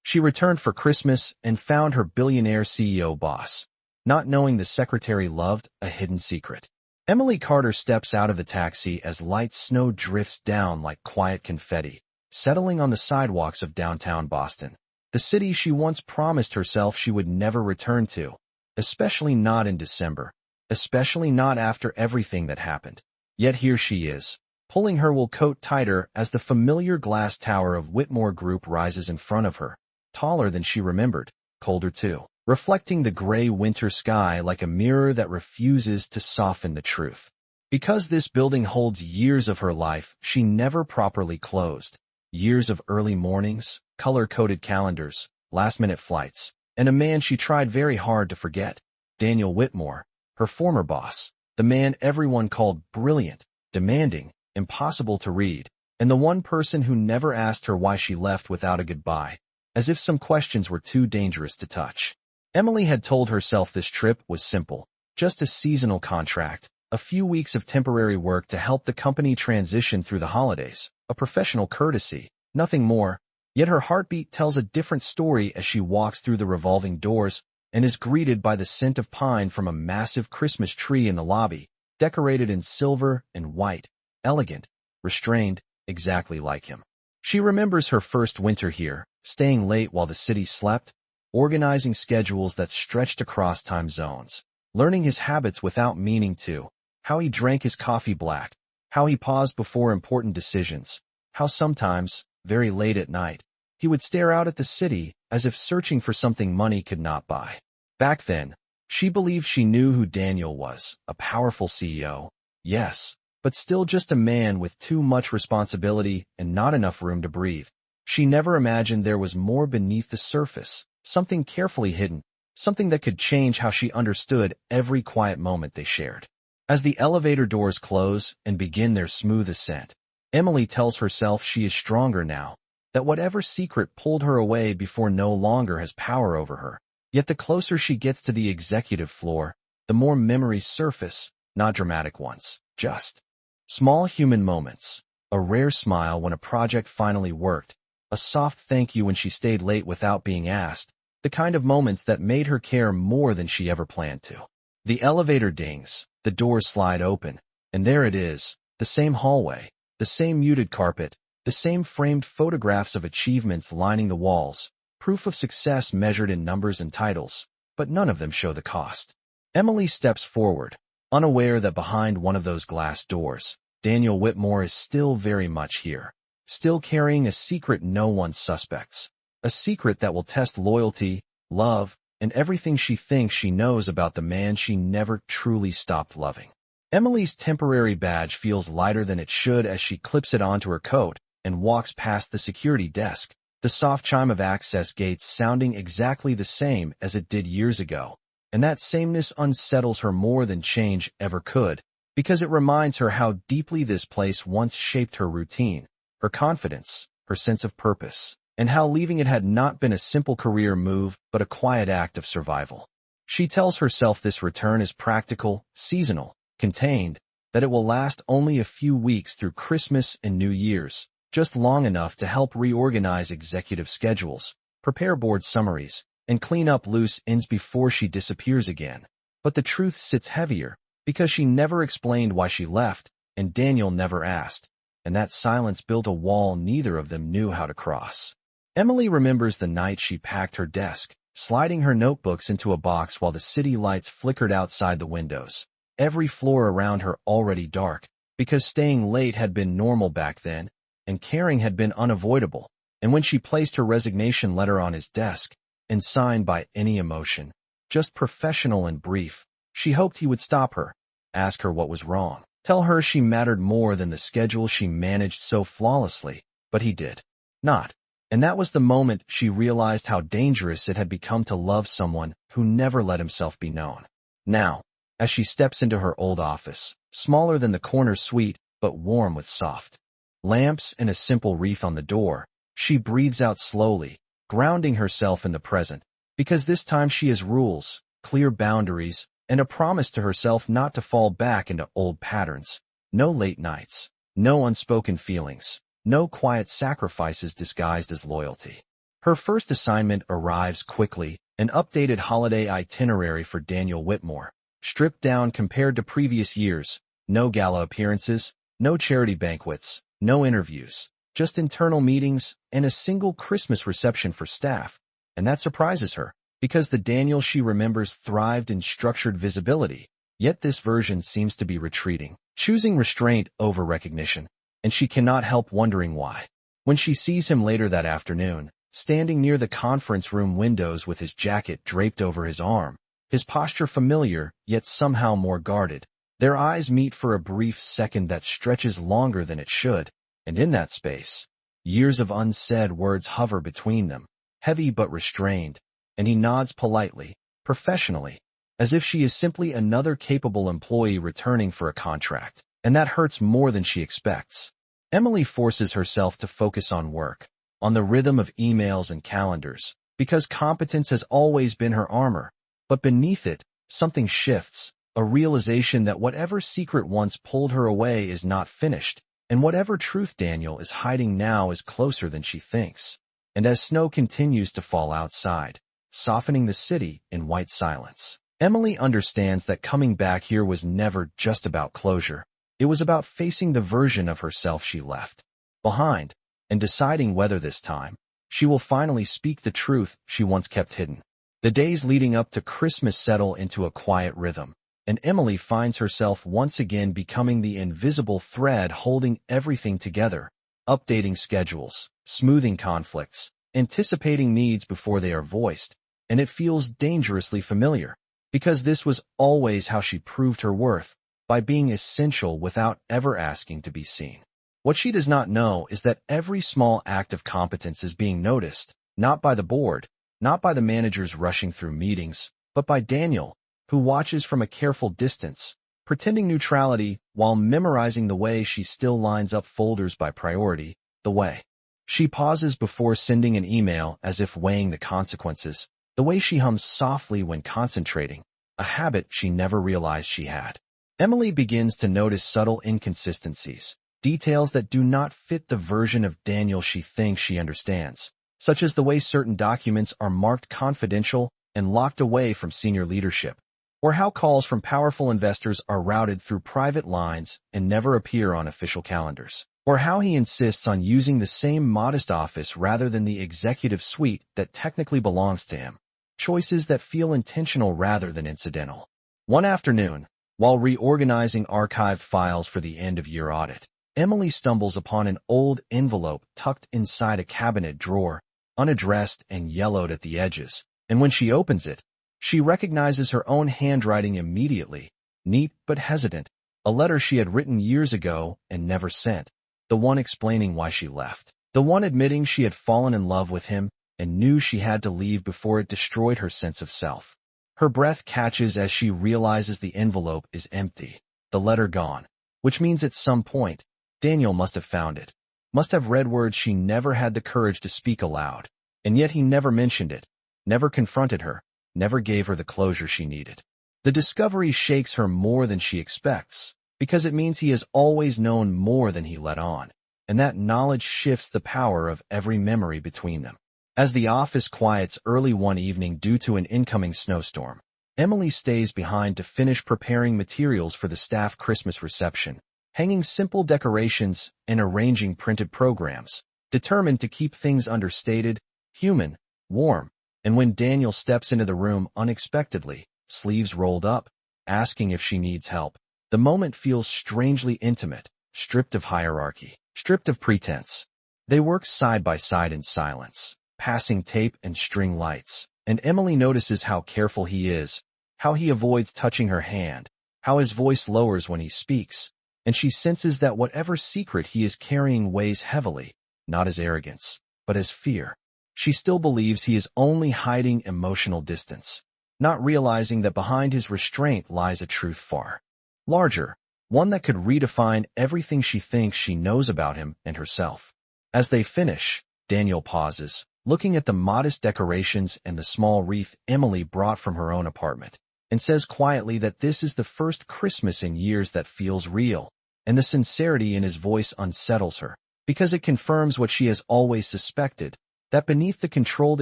She returned for Christmas and found her billionaire CEO boss, not knowing the secretary loved a hidden secret. Emily Carter steps out of the taxi as light snow drifts down like quiet confetti, settling on the sidewalks of downtown Boston, the city she once promised herself she would never return to, especially not in December, especially not after everything that happened. Yet here she is, pulling her wool coat tighter as the familiar glass tower of Whitmore Group rises in front of her, taller than she remembered, colder too, reflecting the gray winter sky like a mirror that refuses to soften the truth. Because this building holds years of her life she never properly closed, years of early mornings, color-coded calendars, last-minute flights, and a man she tried very hard to forget, Daniel Whitmore, her former boss, the man everyone called brilliant, demanding, impossible to read, and the one person who never asked her why she left without a goodbye, as if some questions were too dangerous to touch. Emily had told herself this trip was simple, just a seasonal contract, a few weeks of temporary work to help the company transition through the holidays, a professional courtesy, nothing more. Yet her heartbeat tells a different story as she walks through the revolving doors and is greeted by the scent of pine from a massive Christmas tree in the lobby, decorated in silver and white, elegant, restrained, exactly like him. She remembers her first winter here, staying late while the city slept, organizing schedules that stretched across time zones, learning his habits without meaning to, how he drank his coffee black, how he paused before important decisions, how sometimes, very late at night, he would stare out at the city as if searching for something money could not buy. Back then, she believed she knew who Daniel was, a powerful CEO, yes, but still just a man with too much responsibility and not enough room to breathe. She never imagined there was more beneath the surface, something carefully hidden, something that could change how she understood every quiet moment they shared. As the elevator doors close and begin their smooth ascent, Emily tells herself she is stronger now, that whatever secret pulled her away before no longer has power over her. Yet the closer she gets to the executive floor, the more memories surface, not dramatic ones, just small human moments, a rare smile when a project finally worked, a soft thank you when she stayed late without being asked, the kind of moments that made her care more than she ever planned to. The elevator dings, the doors slide open, and there it is, the same hallway, the same muted carpet, the same framed photographs of achievements lining the walls, proof of success measured in numbers and titles, but none of them show the cost. Emily steps forward, unaware that behind one of those glass doors, Daniel Whitmore is still very much here, still carrying a secret no one suspects, a secret that will test loyalty, love, and everything she thinks she knows about the man she never truly stopped loving. Emily's temporary badge feels lighter than it should as she clips it onto her coat and walks past the security desk, the soft chime of access gates sounding exactly the same as it did years ago. And that sameness unsettles her more than change ever could, because it reminds her how deeply this place once shaped her routine, her confidence, her sense of purpose, and how leaving it had not been a simple career move but a quiet act of survival. She tells herself this return is practical, seasonal, contained, that it will last only a few weeks through Christmas and New Year's, just long enough to help reorganize executive schedules, prepare board summaries, and clean up loose ends before she disappears again. But the truth sits heavier, because she never explained why she left, and Daniel never asked, and that silence built a wall neither of them knew how to cross. Emily remembers the night she packed her desk, sliding her notebooks into a box while the city lights flickered outside the windows, every floor around her already dark, because staying late had been normal back then, and caring had been unavoidable, and when she placed her resignation letter on his desk, and signed by any emotion, just professional and brief, she hoped he would stop her, ask her what was wrong, tell her she mattered more than the schedule she managed so flawlessly, but he did not. And that was the moment she realized how dangerous it had become to love someone who never let himself be known. Now, as she steps into her old office, smaller than the corner suite, but warm with soft lamps and a simple wreath on the door, she breathes out slowly, grounding herself in the present, because this time she has rules, clear boundaries, and a promise to herself not to fall back into old patterns. No late nights, no unspoken feelings, no quiet sacrifices disguised as loyalty. Her first assignment arrives quickly, an updated holiday itinerary for Daniel Whitmore. Stripped down compared to previous years, no gala appearances, no charity banquets, no interviews, just internal meetings and a single Christmas reception for staff. And that surprises her, because the Daniel she remembers thrived in structured visibility. Yet this version seems to be retreating, choosing restraint over recognition, and she cannot help wondering why. When she sees him later that afternoon, standing near the conference room windows with his jacket draped over his arm, his posture familiar, yet somehow more guarded, their eyes meet for a brief second that stretches longer than it should, and in that space, years of unsaid words hover between them, heavy but restrained, and he nods politely, professionally, as if she is simply another capable employee returning for a contract, and that hurts more than she expects. Emily forces herself to focus on work, on the rhythm of emails and calendars, because competence has always been her armor. But beneath it, something shifts, a realization that whatever secret once pulled her away is not finished, and whatever truth Daniel is hiding now is closer than she thinks. And as snow continues to fall outside, softening the city in white silence, Emily understands that coming back here was never just about closure. It was about facing the version of herself she left behind, and deciding whether this time, she will finally speak the truth she once kept hidden. The days leading up to Christmas settle into a quiet rhythm, and Emily finds herself once again becoming the invisible thread holding everything together, updating schedules, smoothing conflicts, anticipating needs before they are voiced, and it feels dangerously familiar, because this was always how she proved her worth, by being essential without ever asking to be seen. What she does not know is that every small act of competence is being noticed, not by the board, not by the managers rushing through meetings, but by Daniel, who watches from a careful distance, pretending neutrality while memorizing the way she still lines up folders by priority, the way she pauses before sending an email as if weighing the consequences, the way she hums softly when concentrating, a habit she never realized she had. Emily begins to notice subtle inconsistencies, details that do not fit the version of Daniel she thinks she understands, such as the way certain documents are marked confidential and locked away from senior leadership, or how calls from powerful investors are routed through private lines and never appear on official calendars, or how he insists on using the same modest office rather than the executive suite that technically belongs to him, choices that feel intentional rather than incidental. One afternoon, while reorganizing archived files for the end-of-year audit, Emily stumbles upon an old envelope tucked inside a cabinet drawer, unaddressed and yellowed at the edges, and when she opens it, she recognizes her own handwriting immediately, neat but hesitant, a letter she had written years ago and never sent, the one explaining why she left, the one admitting she had fallen in love with him and knew she had to leave before it destroyed her sense of self. Her breath catches as she realizes the envelope is empty, the letter gone, which means at some point, Daniel must have found it, must have read words she never had the courage to speak aloud, and yet he never mentioned it, never confronted her, never gave her the closure she needed. The discovery shakes her more than she expects, because it means he has always known more than he let on, and that knowledge shifts the power of every memory between them. As the office quiets early one evening due to an incoming snowstorm, Emily stays behind to finish preparing materials for the staff Christmas reception, hanging simple decorations and arranging printed programs, determined to keep things understated, human, warm. And when Daniel steps into the room unexpectedly, sleeves rolled up, asking if she needs help, the moment feels strangely intimate, stripped of hierarchy, stripped of pretense. They work side by side in silence, passing tape and string lights, and Emily notices how careful he is, how he avoids touching her hand, how his voice lowers when he speaks, and she senses that whatever secret he is carrying weighs heavily, not as arrogance, but as fear. She still believes he is only hiding emotional distance, not realizing that behind his restraint lies a truth far larger, one that could redefine everything she thinks she knows about him and herself. As they finish, Daniel pauses, looking at the modest decorations and the small wreath Emily brought from her own apartment, and says quietly that this is the first Christmas in years that feels real, and the sincerity in his voice unsettles her, because it confirms what she has always suspected. that beneath the controlled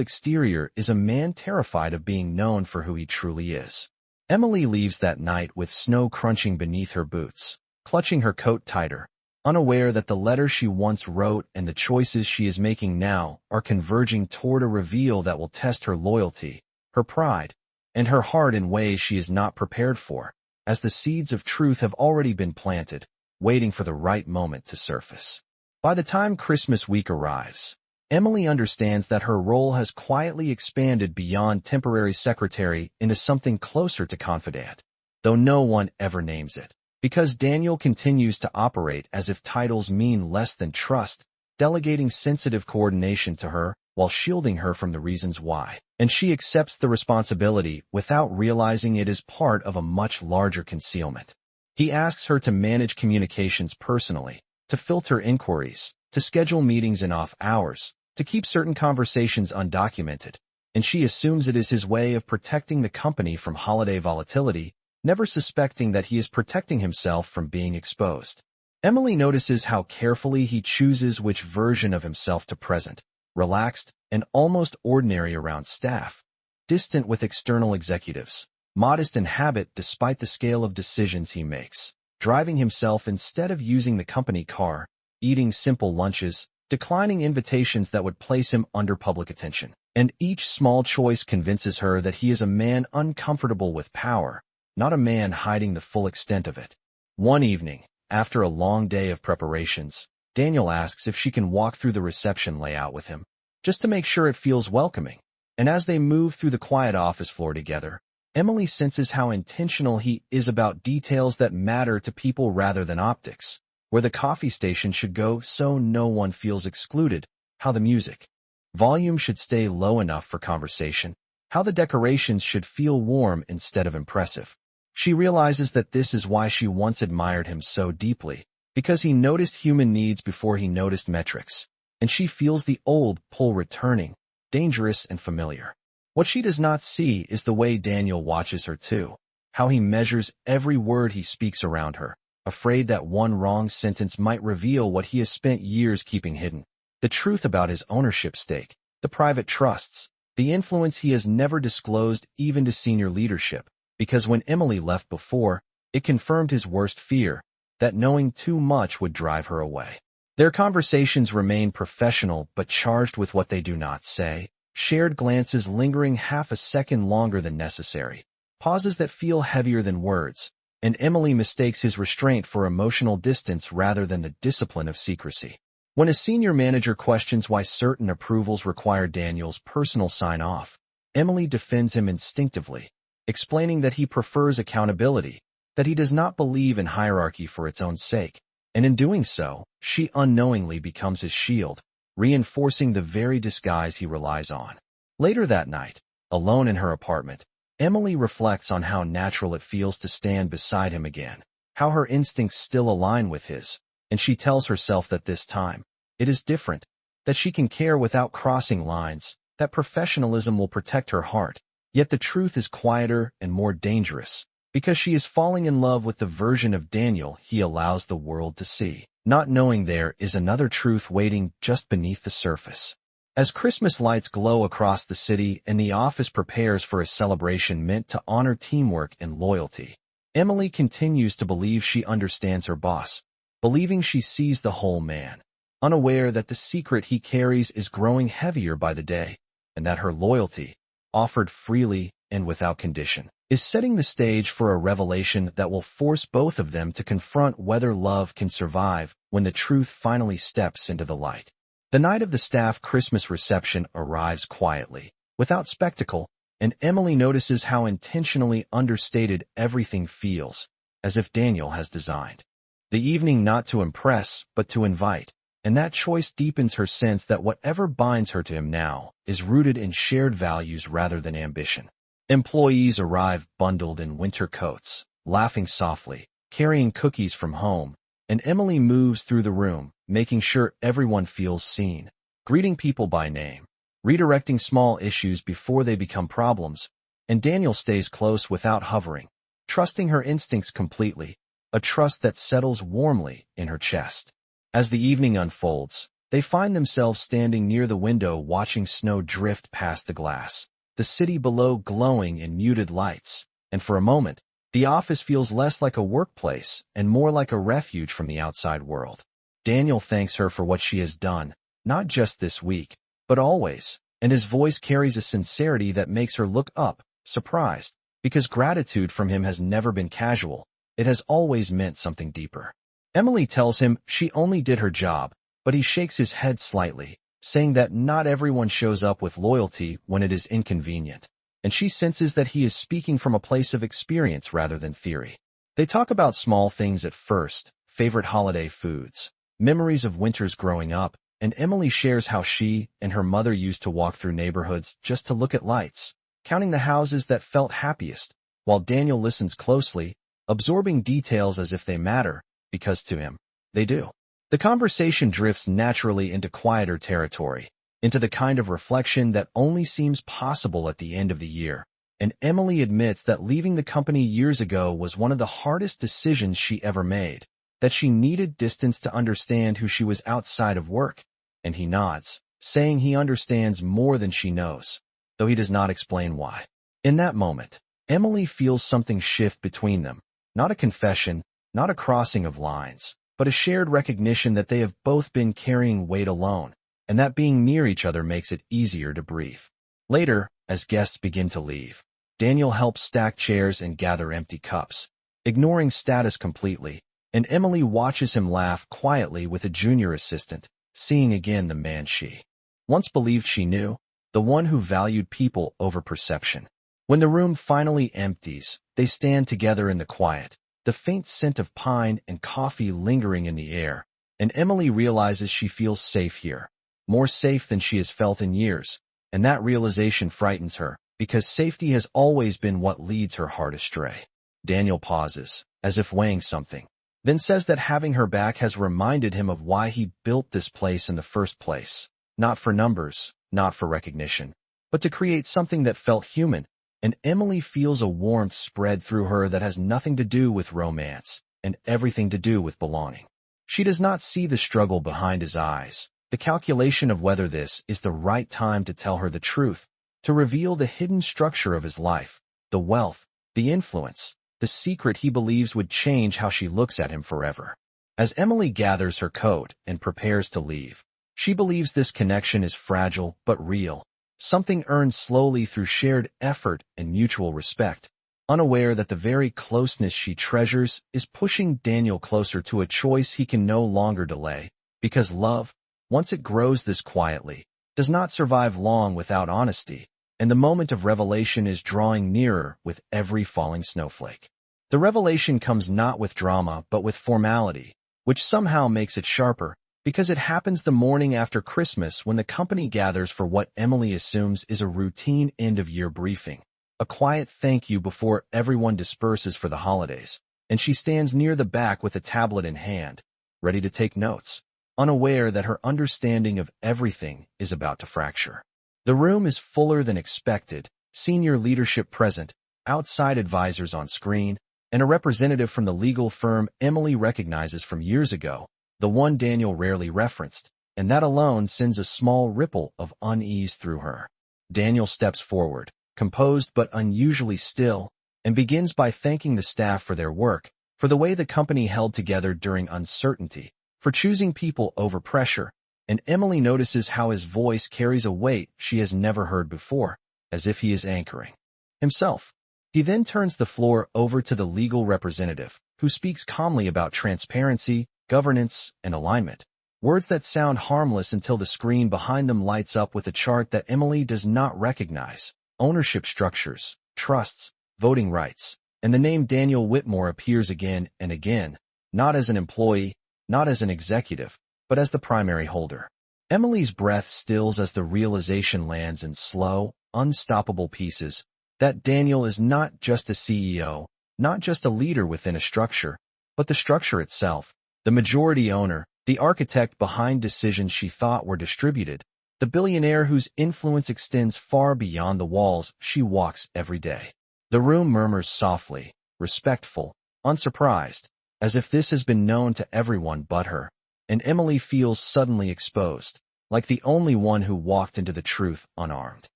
exterior is a man terrified of being known for who he truly is. Emily leaves that night with snow crunching beneath her boots, clutching her coat tighter, unaware that the letter she once wrote and the choices she is making now are converging toward a reveal that will test her loyalty, her pride, and her heart in ways she is not prepared for, as the seeds of truth have already been planted, waiting for the right moment to surface. By the time Christmas week arrives, Emily understands that her role has quietly expanded beyond temporary secretary into something closer to confidant, though no one ever names it. Because Daniel continues to operate as if titles mean less than trust, delegating sensitive coordination to her while shielding her from the reasons why. And she accepts the responsibility without realizing it is part of a much larger concealment. He asks her to manage communications personally, to filter inquiries, to schedule meetings in off hours, to keep certain conversations undocumented, and she assumes it is his way of protecting the company from holiday volatility, never suspecting that he is protecting himself from being exposed. Emily notices how carefully he chooses which version of himself to present, relaxed and almost ordinary around staff, distant with external executives, modest in habit despite the scale of decisions he makes, driving himself instead of using the company car, eating simple lunches, declining invitations that would place him under public attention. And each small choice convinces her that he is a man uncomfortable with power, not a man hiding the full extent of it. One evening, after a long day of preparations, Daniel asks if she can walk through the reception layout with him, just to make sure it feels welcoming. And as they move through the quiet office floor together, Emily senses how intentional he is about details that matter to people rather than optics. Where the coffee station should go so no one feels excluded, how the music volume should stay low enough for conversation, how the decorations should feel warm instead of impressive. She realizes that this is why she once admired him so deeply, because he noticed human needs before he noticed metrics, and she feels the old pull returning, dangerous and familiar. What she does not see is the way Daniel watches her too, how he measures every word he speaks around her, afraid that one wrong sentence might reveal what he has spent years keeping hidden, the truth about his ownership stake, the private trusts, the influence he has never disclosed even to senior leadership, because when Emily left before, it confirmed his worst fear, that knowing too much would drive her away. Their conversations remain professional but charged with what they do not say, shared glances lingering half a second longer than necessary, pauses that feel heavier than words, and Emily mistakes his restraint for emotional distance rather than the discipline of secrecy. When a senior manager questions why certain approvals require Daniel's personal sign-off, Emily defends him instinctively, explaining that he prefers accountability, that he does not believe in hierarchy for its own sake, and in doing so, she unknowingly becomes his shield, reinforcing the very disguise he relies on. Later that night, alone in her apartment, Emily reflects on how natural it feels to stand beside him again, how her instincts still align with his, and she tells herself that this time, it is different, that she can care without crossing lines, that professionalism will protect her heart. Yet the truth is quieter and more dangerous, because she is falling in love with the version of Daniel he allows the world to see, not knowing there is another truth waiting just beneath the surface. As Christmas lights glow across the city and the office prepares for a celebration meant to honor teamwork and loyalty, Emily continues to believe she understands her boss, believing she sees the whole man, unaware that the secret he carries is growing heavier by the day, and that her loyalty, offered freely and without condition, is setting the stage for a revelation that will force both of them to confront whether love can survive when the truth finally steps into the light. The night of the staff Christmas reception arrives quietly, without spectacle, and Emily notices how intentionally understated everything feels, as if Daniel has designed the evening not to impress but to invite, and that choice deepens her sense that whatever binds her to him now is rooted in shared values rather than ambition. Employees arrive bundled in winter coats, laughing softly, carrying cookies from home, and Emily moves through the room, making sure everyone feels seen, greeting people by name, redirecting small issues before they become problems, and Daniel stays close without hovering, trusting her instincts completely, a trust that settles warmly in her chest. As the evening unfolds, They find themselves standing near the window watching snow drift past the glass, the city below glowing in muted lights, and for a moment, the office feels less like a workplace and more like a refuge from the outside world. Daniel thanks her for what she has done, not just this week, but always, and his voice carries a sincerity that makes her look up, surprised, because gratitude from him has never been casual. It has always meant something deeper. Emily tells him she only did her job, but he shakes his head slightly, saying that not everyone shows up with loyalty when it is inconvenient, and she senses that he is speaking from a place of experience rather than theory. They talk about small things at first, favorite holiday foods, memories of winters growing up, and Emily shares how she and her mother used to walk through neighborhoods just to look at lights, counting the houses that felt happiest, while Daniel listens closely, absorbing details as if they matter, because to him, they do. The conversation drifts naturally into quieter territory, into the kind of reflection that only seems possible at the end of the year, and Emily admits that leaving the company years ago was one of the hardest decisions she ever made, that she needed distance to understand who she was outside of work, and he nods, saying he understands more than she knows, though he does not explain why. In that moment, Emily feels something shift between them, not a confession, not a crossing of lines, but a shared recognition that they have both been carrying weight alone, and that being near each other makes it easier to breathe. Later, as guests begin to leave, Daniel helps stack chairs and gather empty cups, ignoring status completely, and Emily watches him laugh quietly with a junior assistant, seeing again the man she once believed she knew, the one who valued people over perception. When the room finally empties, they stand together in the quiet, the faint scent of pine and coffee lingering in the air, and Emily realizes she feels safe here, more safe than she has felt in years, and that realization frightens her, because safety has always been what leads her heart astray. Daniel pauses, as if weighing something, then says that having her back has reminded him of why he built this place in the first place, not for numbers, not for recognition, but to create something that felt human, and Emily feels a warmth spread through her that has nothing to do with romance and everything to do with belonging. She does not see the struggle behind his eyes, the calculation of whether this is the right time to tell her the truth, to reveal the hidden structure of his life, the wealth, the influence, the secret he believes would change how she looks at him forever. As Emily gathers her coat and prepares to leave, she believes this connection is fragile but real, something earned slowly through shared effort and mutual respect, unaware that the very closeness she treasures is pushing Daniel closer to a choice he can no longer delay, because love, once it grows this quietly, does not survive long without honesty, and the moment of revelation is drawing nearer with every falling snowflake. The revelation comes not with drama but with formality, which somehow makes it sharper, because it happens the morning after Christmas when the company gathers for what Emily assumes is a routine end-of-year briefing, a quiet thank you before everyone disperses for the holidays, and she stands near the back with a tablet in hand, ready to take notes, unaware that her understanding of everything is about to fracture. The room is fuller than expected, senior leadership present, outside advisors on screen, and a representative from the legal firm Emily recognizes from years ago, the one Daniel rarely referenced, and that alone sends a small ripple of unease through her. Daniel steps forward, composed but unusually still, and begins by thanking the staff for their work, for the way the company held together during uncertainty, for choosing people over pressure, and Emily notices how his voice carries a weight she has never heard before, as if he is anchoring himself. He then turns the floor over to the legal representative, who speaks calmly about transparency, governance, and alignment, words that sound harmless until the screen behind them lights up with a chart that Emily does not recognize, ownership structures, trusts, voting rights, and the name Daniel Whitmore appears again and again, not as an employee, not as an executive, but as the primary holder. Emily's breath stills as the realization lands in slow, unstoppable pieces, that Daniel is not just a CEO, not just a leader within a structure, but the structure itself, the majority owner, the architect behind decisions she thought were distributed, the billionaire whose influence extends far beyond the walls she walks every day. The room murmurs softly, respectful, unsurprised, as if this has been known to everyone but her. and Emily feels suddenly exposed, like the only one who walked into the truth unarmed.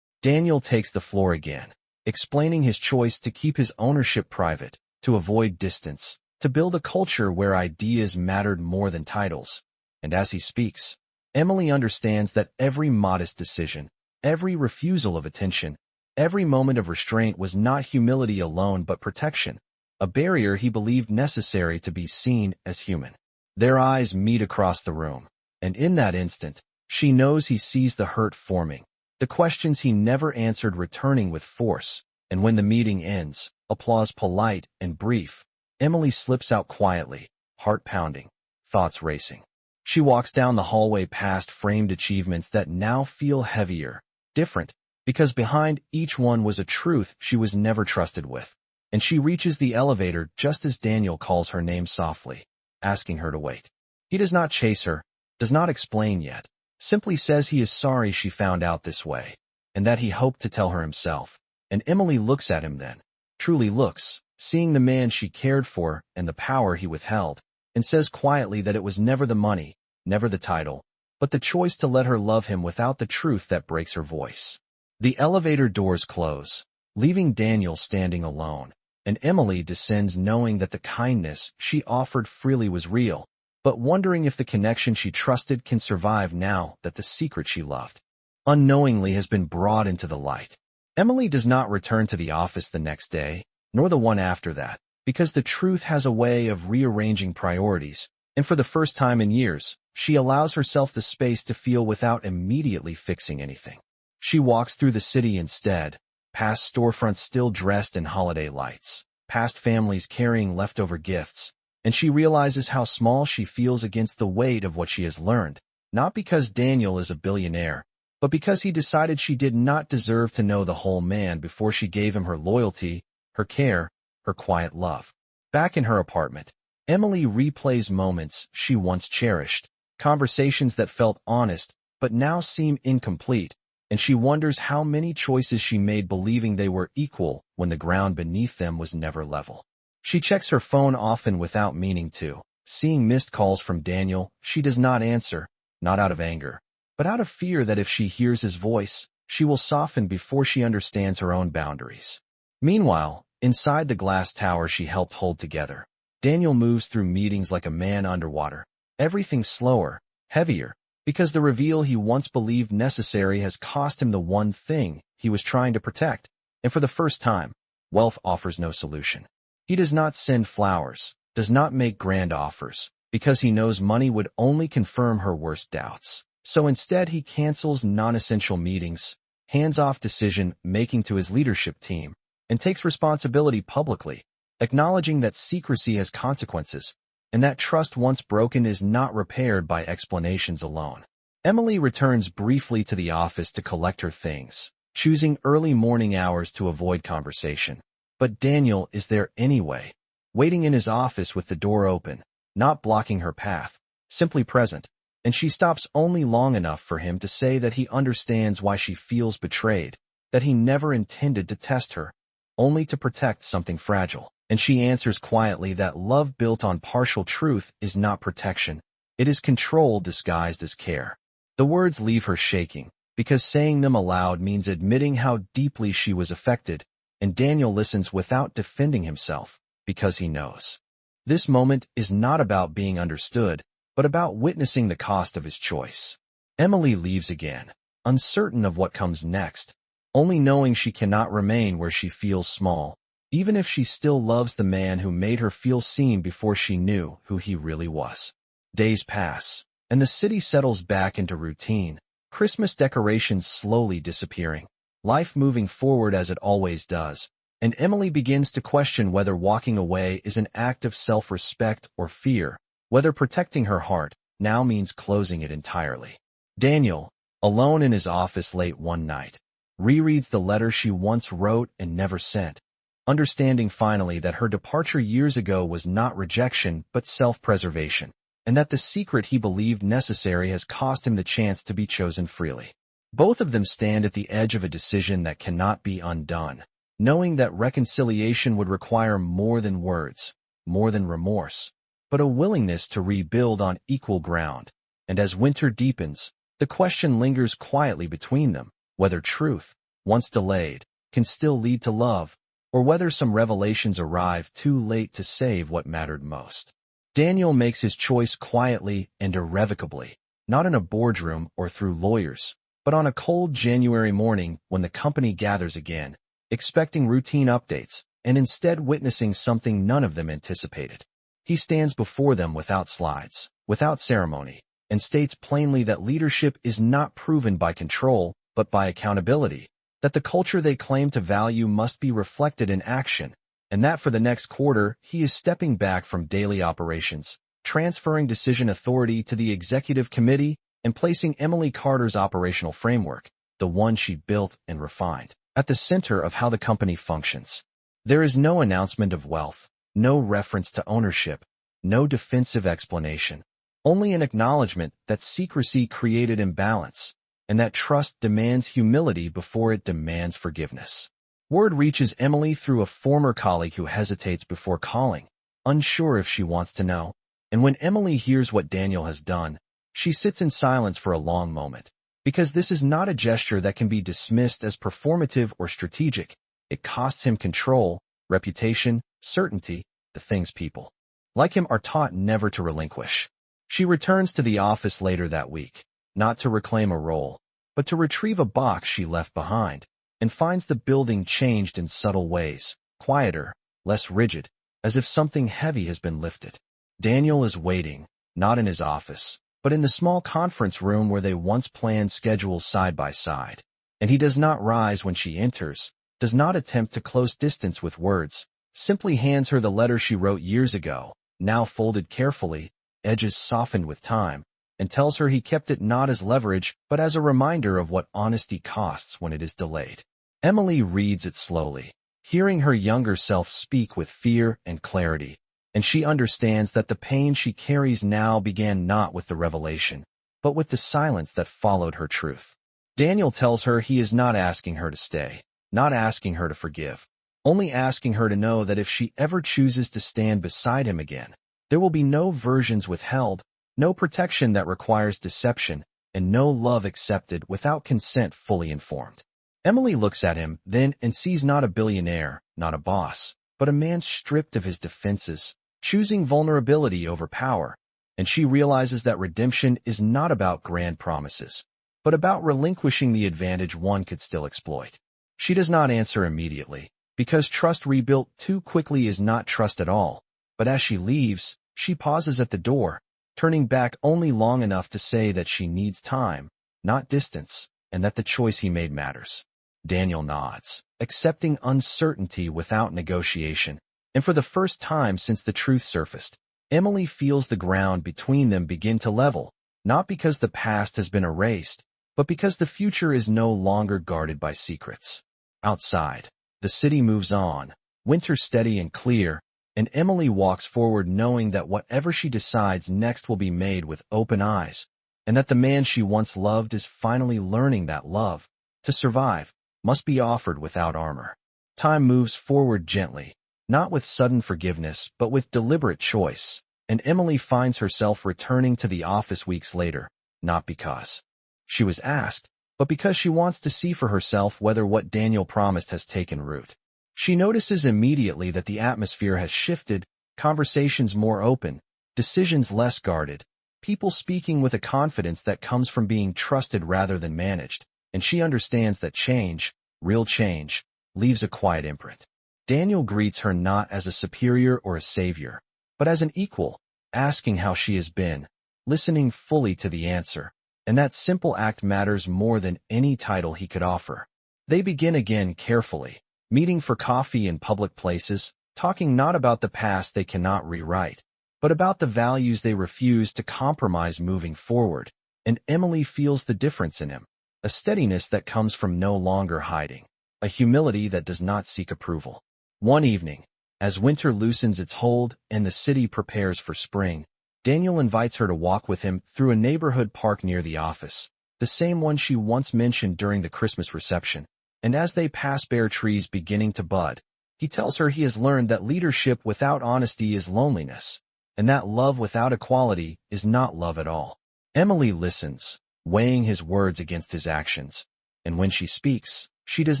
Daniel takes the floor again, explaining his choice to keep his ownership private, to avoid distance, to build a culture where ideas mattered more than titles. And as he speaks, Emily understands that every modest decision, every refusal of attention, every moment of restraint was not humility alone but protection, a barrier he believed necessary to be seen as human. Their eyes meet across the room, and in that instant, she knows he sees the hurt forming, the questions he never answered returning with force, and when the meeting ends, applause polite and brief, Emily slips out quietly, heart pounding, thoughts racing. She walks down the hallway past framed achievements that now feel heavier, different, because behind each one was a truth she was never trusted with. And she reaches the elevator just as Daniel calls her name softly, asking her to wait. He does not chase her, does not explain yet, simply says he is sorry she found out this way, and that he hoped to tell her himself. And Emily looks at him then, truly looks, seeing the man she cared for and the power he withheld, and says quietly that it was never the money, never the title, but the choice to let her love him without the truth that breaks her voice. The elevator doors close, leaving Daniel standing alone, and Emily descends knowing that the kindness she offered freely was real, but wondering if the connection she trusted can survive now that the secret she loved unknowingly has been brought into the light. Emily does not return to the office the next day, nor the one after that, because the truth has a way of rearranging priorities, and for the first time in years, she allows herself the space to feel without immediately fixing anything. She walks through the city instead, past storefronts still dressed in holiday lights, past families carrying leftover gifts, and she realizes how small she feels against the weight of what she has learned, not because Daniel is a billionaire, but because he decided she did not deserve to know the whole man before she gave him her loyalty, her care, her quiet love. Back in her apartment, Emily replays moments she once cherished, conversations that felt honest but now seem incomplete, and she wonders how many choices she made believing they were equal when the ground beneath them was never level. She checks her phone often without meaning to. Seeing missed calls from Daniel, she does not answer, not out of anger, but out of fear that if she hears his voice, she will soften before she understands her own boundaries. Meanwhile, inside the glass tower she helped hold together, Daniel moves through meetings like a man underwater, everything slower, heavier, because the reveal he once believed necessary has cost him the one thing he was trying to protect, and for the first time, wealth offers no solution. He does not send flowers, does not make grand offers, because he knows money would only confirm her worst doubts. So instead he cancels non-essential meetings, hands off decision-making to his leadership team, and takes responsibility publicly, acknowledging that secrecy has consequences, and that trust once broken is not repaired by explanations alone. Emily returns briefly to the office to collect her things, choosing early morning hours to avoid conversation. But Daniel is there anyway, waiting in his office with the door open, not blocking her path, simply present, and she stops only long enough for him to say that he understands why she feels betrayed, that he never intended to test her, only to protect something fragile. And she answers quietly that love built on partial truth is not protection, it is control disguised as care. The words leave her shaking, because saying them aloud means admitting how deeply she was affected, and Daniel listens without defending himself, because he knows. This moment is not about being understood, but about witnessing the cost of his choice. Emily leaves again, uncertain of what comes next, only knowing she cannot remain where she feels small, even if she still loves the man who made her feel seen before she knew who he really was. Days pass, and the city settles back into routine, Christmas decorations slowly disappearing, life moving forward as it always does, and Emily begins to question whether walking away is an act of self-respect or fear, whether protecting her heart now means closing it entirely. Daniel, alone in his office late one night, rereads the letter she once wrote and never sent, understanding finally that her departure years ago was not rejection but self-preservation, and that the secret he believed necessary has cost him the chance to be chosen freely. Both of them stand at the edge of a decision that cannot be undone, knowing that reconciliation would require more than words, more than remorse, but a willingness to rebuild on equal ground. And as winter deepens, the question lingers quietly between them, whether truth, once delayed, can still lead to love, or whether some revelations arrive too late to save what mattered most. Daniel makes his choice quietly and irrevocably, not in a boardroom or through lawyers, but on a cold January morning when the company gathers again, expecting routine updates, and instead witnessing something none of them anticipated. He stands before them without slides, without ceremony, and states plainly that leadership is not proven by control, but by accountability, that the culture they claim to value must be reflected in action, and that for the next quarter he is stepping back from daily operations, transferring decision authority to the executive committee and placing Emily Carter's operational framework, the one she built and refined, at the center of how the company functions. There is no announcement of wealth, no reference to ownership, no defensive explanation, only an acknowledgement that secrecy created imbalance, and that trust demands humility before it demands forgiveness. Word reaches Emily through a former colleague who hesitates before calling, unsure if she wants to know, and when Emily hears what Daniel has done, she sits in silence for a long moment, because this is not a gesture that can be dismissed as performative or strategic. It costs him control, reputation, certainty, the things people like him are taught never to relinquish. She returns to the office later that week, not to reclaim a role, but to retrieve a box she left behind, and finds the building changed in subtle ways, quieter, less rigid, as if something heavy has been lifted. Daniel is waiting, not in his office, but in the small conference room where they once planned schedules side by side. And he does not rise when she enters, does not attempt to close distance with words, simply hands her the letter she wrote years ago, now folded carefully, edges softened with time, and tells her he kept it not as leverage but as a reminder of what honesty costs when it is delayed. Emily reads it slowly, hearing her younger self speak with fear and clarity, and she understands that the pain she carries now began not with the revelation, but with the silence that followed her truth. Daniel tells her he is not asking her to stay, not asking her to forgive, only asking her to know that if she ever chooses to stand beside him again, there will be no versions withheld, no protection that requires deception, and no love accepted without consent fully informed. Emily looks at him then and sees not a billionaire, not a boss, but a man stripped of his defenses, choosing vulnerability over power, and she realizes that redemption is not about grand promises, but about relinquishing the advantage one could still exploit. She does not answer immediately, because trust rebuilt too quickly is not trust at all, but as she leaves, she pauses at the door, turning back only long enough to say that she needs time, not distance, and that the choice he made matters. Daniel nods, accepting uncertainty without negotiation, and for the first time since the truth surfaced, Emily feels the ground between them begin to level, not because the past has been erased, but because the future is no longer guarded by secrets. Outside, the city moves on, winter steady and clear, and Emily walks forward knowing that whatever she decides next will be made with open eyes, and that the man she once loved is finally learning that love, to survive, must be offered without armor. Time moves forward gently, not with sudden forgiveness but with deliberate choice, and Emily finds herself returning to the office weeks later, not because she was asked, but because she wants to see for herself whether what Daniel promised has taken root. She notices immediately that the atmosphere has shifted, conversations more open, decisions less guarded, people speaking with a confidence that comes from being trusted rather than managed, and she understands that change, real change, leaves a quiet imprint. Daniel greets her not as a superior or a savior, but as an equal, asking how she has been, listening fully to the answer, and that simple act matters more than any title he could offer. They begin again carefully, meeting for coffee in public places, talking not about the past they cannot rewrite, but about the values they refuse to compromise moving forward, and Emily feels the difference in him, a steadiness that comes from no longer hiding, a humility that does not seek approval. One evening, as winter loosens its hold and the city prepares for spring, Daniel invites her to walk with him through a neighborhood park near the office, the same one she once mentioned during the Christmas reception, and as they pass bare trees beginning to bud, he tells her he has learned that leadership without honesty is loneliness, and that love without equality is not love at all. Emily listens, weighing his words against his actions, and when she speaks, she does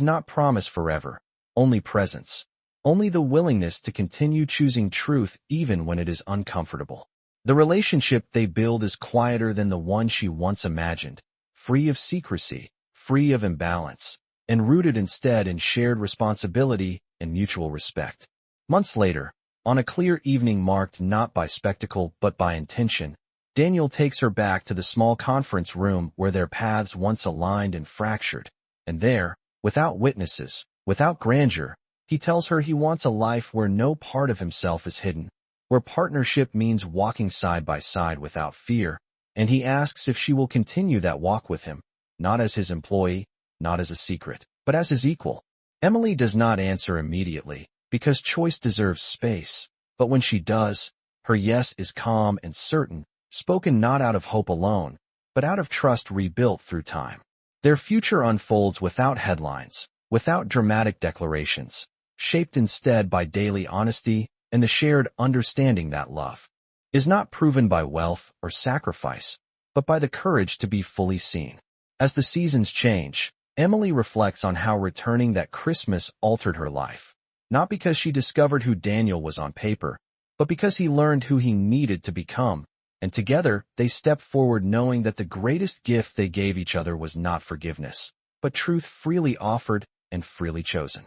not promise forever, only presence, only the willingness to continue choosing truth even when it is uncomfortable. The relationship they build is quieter than the one she once imagined, free of secrecy, free of imbalance, and rooted instead in shared responsibility and mutual respect. Months later, on a clear evening marked not by spectacle but by intention, Daniel takes her back to the small conference room where their paths once aligned and fractured, and there, without witnesses, without grandeur, he tells her he wants a life where no part of himself is hidden, where partnership means walking side by side without fear, and he asks if she will continue that walk with him, not as his employee, not as a secret, but as his equal. Emily does not answer immediately, because choice deserves space, but when she does, her yes is calm and certain, spoken not out of hope alone, but out of trust rebuilt through time. Their future unfolds without headlines, without dramatic declarations, shaped instead by daily honesty and the shared understanding that love is not proven by wealth or sacrifice, but by the courage to be fully seen. As the seasons change, Emily reflects on how returning that Christmas altered her life, not because she discovered who Daniel was on paper, but because he learned who he needed to become, and together they stepped forward knowing that the greatest gift they gave each other was not forgiveness, but truth freely offered and freely chosen.